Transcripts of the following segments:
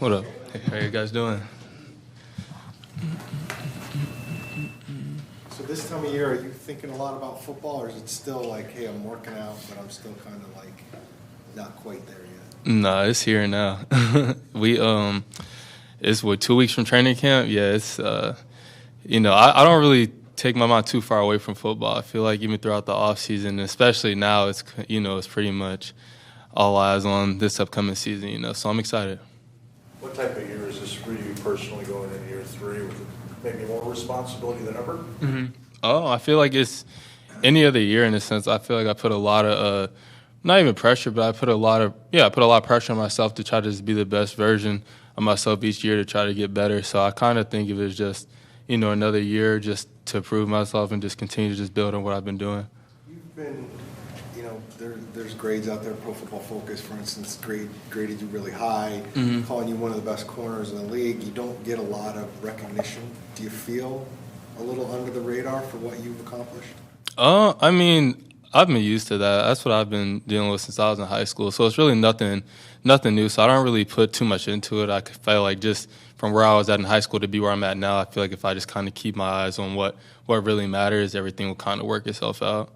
What up? Hey, how you guys doing? So this time of year, are you thinking a lot about football, or is it still like, hey, I'm working out, but I'm still kind of like not quite there yet? Nah, it's here now. It's 2 weeks from training camp. Yeah, I don't really take my mind too far away from football. I feel like even throughout the off season, especially now, it's pretty much all eyes on this upcoming season. So I'm excited. What type of year is this for you personally going into year 3? With maybe more responsibility than ever? Mm-hmm. Oh, I feel like it's any other year in a sense. I feel like I put a lot of not even pressure, but I put a lot of pressure on myself to try to just be the best version of myself each year to try to get better. So I kind of think of it as just, another year just to prove myself and just continue to just build on what I've been doing. You've been, there's grades out there, Pro Football Focus, for instance, graded you really high, calling you one of the best corners in the league. You don't get a lot of recognition. Do you feel a little under the radar for what you've accomplished? I mean, I've been used to that. That's what I've been dealing with since I was in high school. So it's really nothing new. So I don't really put too much into it. I feel like just from where I was at in high school to be where I'm at now, I feel like if I just kind of keep my eyes on what really matters, everything will kind of work itself out.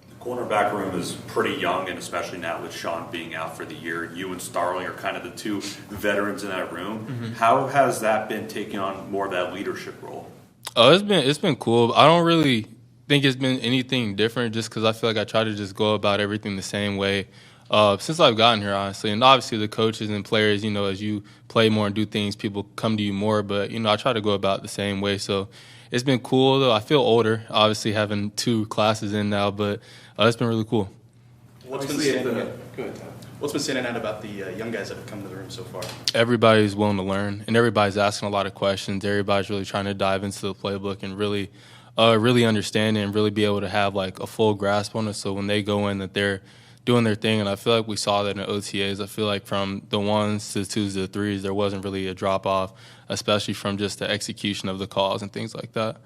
The cornerback room is pretty young, and especially now with Sean being out for the year, you and Starling are kind of the two veterans in that room. Mm-hmm. How has that been taking on more of that leadership role? It's been cool. I don't really think it's been anything different just because I feel like I try to just go about everything the same way since I've gotten here, honestly. And obviously the coaches and players, as you play more and do things, people come to you more. But, I try to go about the same way. So it's been cool, though. I feel older, obviously, having 2 classes in now. But it's been really cool. What's been standing out about the young guys that have come to the room so far? Everybody's willing to learn, and everybody's asking a lot of questions. Everybody's really trying to dive into the playbook and really understand it and really be able to have like a full grasp on it. So when they go in, that they're doing their thing. And I feel like we saw that in OTAs. I feel like from the 1s to the 2s to the 3s, there wasn't really a drop off, especially from just the execution of the calls and things like that.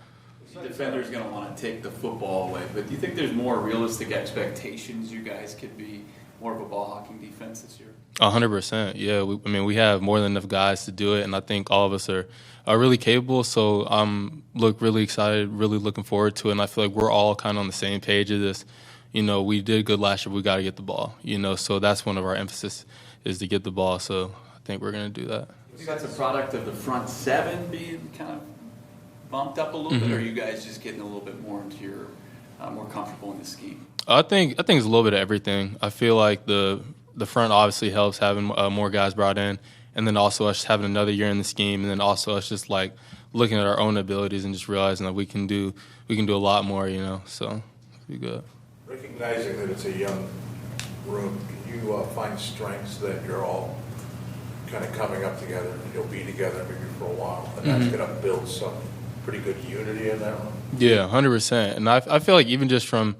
The defender's going to want to take the football away, but do you think there's more realistic expectations you guys could be more of a ball hawking defense this year? 100%. Yeah, we have more than enough guys to do it, and I think all of us are really capable. So I'm really excited, really looking forward to it, and I feel like we're all kind of on the same page of this. We did good last year. We got to get the ball. So that's one of our emphasis is to get the ball. So I think we're going to do that. You think that's a product of the front 7 being kind of bumped up a little bit, or are you guys just getting a little bit more into your more comfortable in the scheme? I think it's a little bit of everything. I feel like the front obviously helps having more guys brought in, and then also us having another year in the scheme, and then also us just like looking at our own abilities and just realizing that we can do a lot more. So it'll be good. Recognizing that it's a young room, can you find strengths that you're all kind of coming up together and you'll be together maybe for a while, and that's going to build some pretty good unity in that room? Yeah, 100%. And I feel like even just from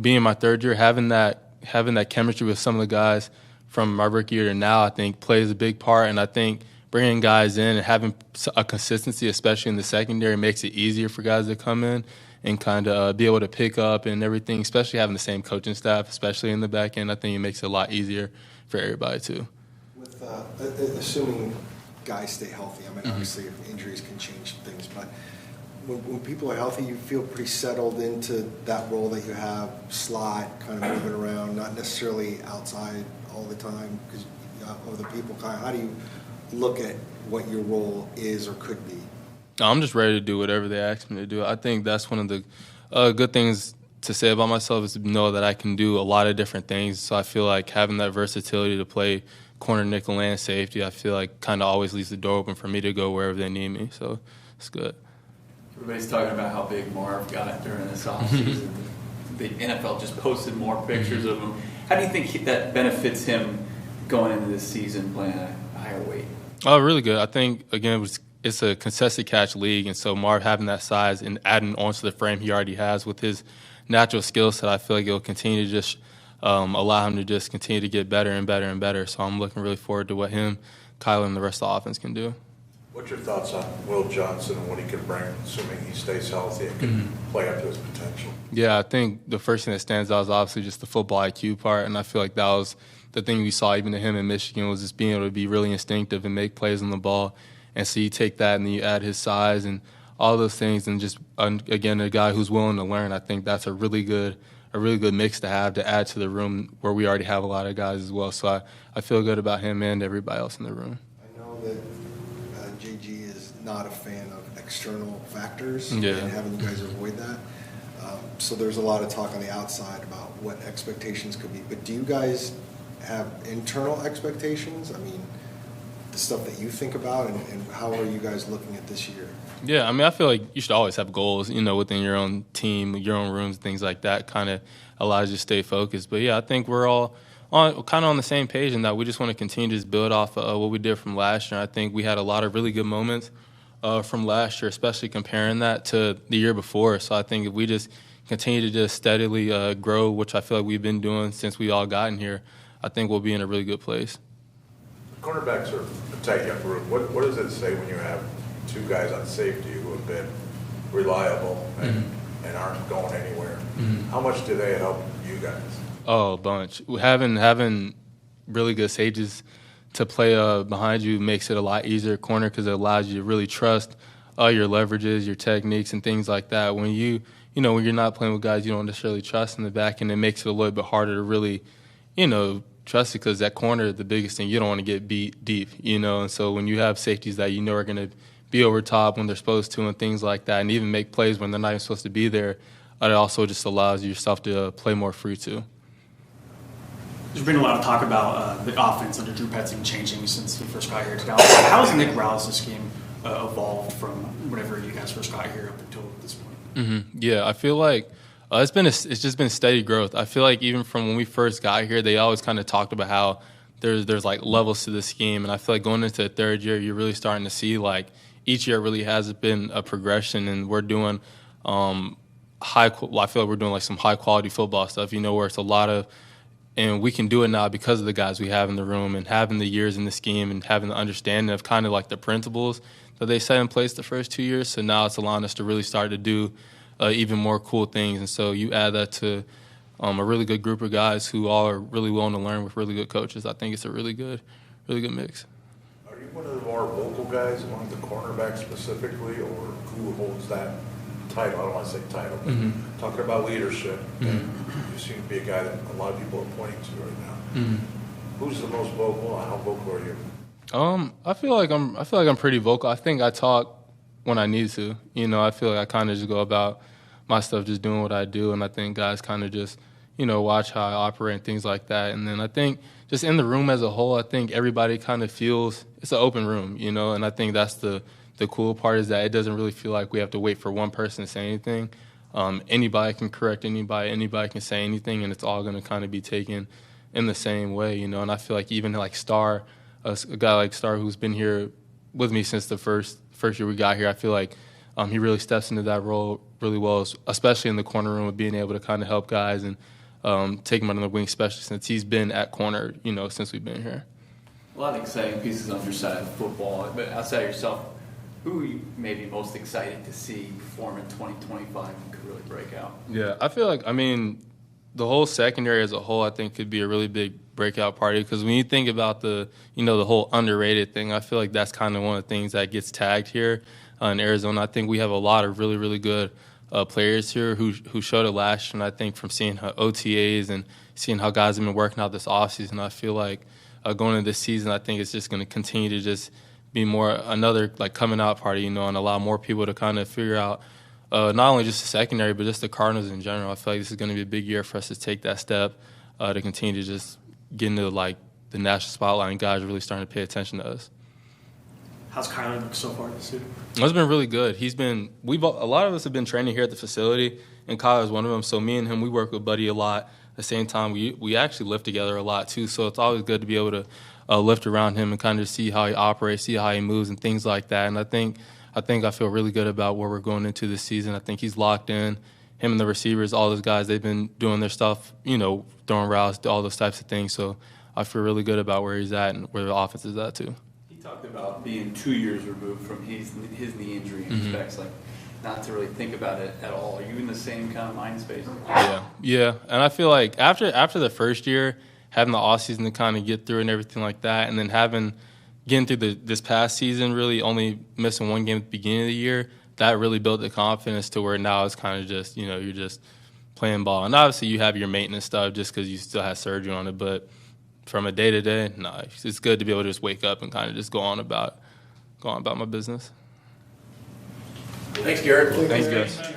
being my 3rd year, having that chemistry with some of the guys from my rookie year to now, I think plays a big part. And I think bringing guys in and having a consistency, especially in the secondary, makes it easier for guys to come in and kind of be able to pick up and everything, especially having the same coaching staff, especially in the back end. I think it makes it a lot easier for everybody too. With assuming guys stay healthy, obviously injuries can change things, but when people are healthy, you feel pretty settled into that role that you have, slot, kind of moving around, not necessarily outside all the time because of the people. How do you look at what your role is or could be? I'm just ready to do whatever they ask me to do. I think that's one of the good things to say about myself is to know that I can do a lot of different things. So I feel like having that versatility to play corner, nickel, and safety, I feel like kind of always leaves the door open for me to go wherever they need me. So it's good. Everybody's talking about how big Marv got during this offseason. The NFL just posted more pictures of him. How do you think that benefits him going into this season playing a higher weight? Oh, really good. I think, again, it's a contested catch league, and so Marv having that size and adding onto the frame he already has with his natural skill set, I feel like it will continue to just allow him to just continue to get better and better and better. So I'm looking really forward to what him, Kyler, and the rest of the offense can do. What's your thoughts on Will Johnson and what he can bring, assuming he stays healthy and can play up to his potential? Yeah, I think the first thing that stands out is obviously just the football IQ part, and I feel like that was the thing we saw even in him in Michigan was just being able to be really instinctive and make plays on the ball. And so you take that and then you add his size and all those things, and just again a guy who's willing to learn. I think that's a really good mix to have to add to the room where we already have a lot of guys as well. So I feel good about him and everybody else in the room. I know that JG is not a fan of external factors Yeah. and having you guys avoid that. So there's a lot of talk on the outside about what expectations could be. But do you guys have internal expectations? I mean, the stuff that you think about, and how are you guys looking at this year? Yeah, I mean, I feel like you should always have goals, within your own team, your own rooms, things like that. Kind of allows you to stay focused. But yeah, I think we're all on the same page in that we just want to continue to just build off what we did from last year. I think we had a lot of really good moments from last year, especially comparing that to the year before. So I think if we just continue to just steadily grow, which I feel like we've been doing since we all gotten here, I think we'll be in a really good place. Cornerbacks are a tight young group. What does it say when you have two guys on safety who have been reliable and aren't going anywhere? How much do they help you guys? Oh, a bunch. Having really good safeties to play behind you makes it a lot easier at corner because it allows you to really trust your leverages, your techniques, and things like that. When when you're not playing with guys you don't necessarily trust in the back, and it makes it a little bit harder to really, trust it, because that corner, the biggest thing, you don't want to get beat deep, and so when you have safeties that are going to be over top when they're supposed to and things like that, and even make plays when they're not even supposed to be there, it also just allows yourself to play more free too. There's been a lot of talk about the offense under Drew Petzing changing since he first got here to Dallas. How has Nick Rallis' game evolved from whenever you guys first got here up until this point? Yeah, I feel like it's just been steady growth. I feel like even from when we first got here, they always kind of talked about how there's like levels to the scheme, and I feel like going into the third year, you're really starting to see like each year really has been a progression, and we're doing I feel like we're doing like some high quality football stuff, where it's a lot of, and we can do it now because of the guys we have in the room and having the years in the scheme and having the understanding of kind of like the principles that they set in place the first 2 years. So now it's allowing us to really start to do even more cool things. And so you add that to a really good group of guys who all are really willing to learn with really good coaches. I think it's a really good mix. Are you one of the more vocal guys among the cornerbacks specifically, or who holds that title? I don't want to say title, but talking about leadership, you seem to be a guy that a lot of people are pointing to right now. Who's the most vocal, and how vocal are you? I feel like I'm pretty vocal. I think I talk when I need to. I feel like I kind of just go about my stuff, just doing what I do, and I think guys kind of just watch how I operate and things like that. And then I think just in the room as a whole, I think everybody kind of feels it's an open room, and I think that's the cool part, is that it doesn't really feel like we have to wait for one person to say anything. Anybody can correct anybody can say anything, and it's all going to kind of be taken in the same way, And I feel like even like Star, a guy like Star who's been here with me since the first year we got here, I feel like he really steps into that role really well, especially in the corner room, of being able to kind of help guys and take them under the wing, especially since he's been at corner, since we've been here. A lot of exciting pieces on your side of football, but outside of yourself, who are you maybe most excited to see perform in 2025 and could really break out? Yeah, I feel like, the whole secondary as a whole, I think, could be a really big breakout party, because when you think about the whole underrated thing, I feel like that's kind of one of the things that gets tagged here in Arizona. I think we have a lot of really, really good players here who showed it last year, and I think from seeing how OTAs and seeing how guys have been working out this offseason, I feel like going into this season, I think it's just going to continue to just be more another like coming out party, and allow more people to kind of figure out not only just the secondary, but just the Cardinals in general. I feel like this is going to be a big year for us to take that step to continue to just get into like the national spotlight, and guys really starting to pay attention to us. How's Kyler look so far this year? It's been really good. A lot of us have been training here at the facility, and Kyler's one of them. So me and him, we work with Buddy a lot. At the same time, we actually lift together a lot too. So it's always good to be able to lift around him and kind of see how he operates, see how he moves, and things like that. And I think I feel really good about where we're going into this season. I think he's locked in. Him and the receivers, all those guys, they've been doing their stuff, throwing routes, all those types of things. So I feel really good about where he's at and where the offense is at too. He He talked about being 2 years removed from his knee injury and expects like not to really think about it at all. Are you in the same kind of mind space? Yeah. And I feel like after the first year, having the off season to kind of get through and everything like that, and then getting through this past season, really only missing one game at the beginning of the year, that really built the confidence to where now it's kind of just, you're just playing ball. And obviously you have your maintenance stuff just because you still have surgery on it, but from a day-to-day, no, it's good to be able to just wake up and kind of just go on about my business. Thanks, Garrett. Thanks, guys.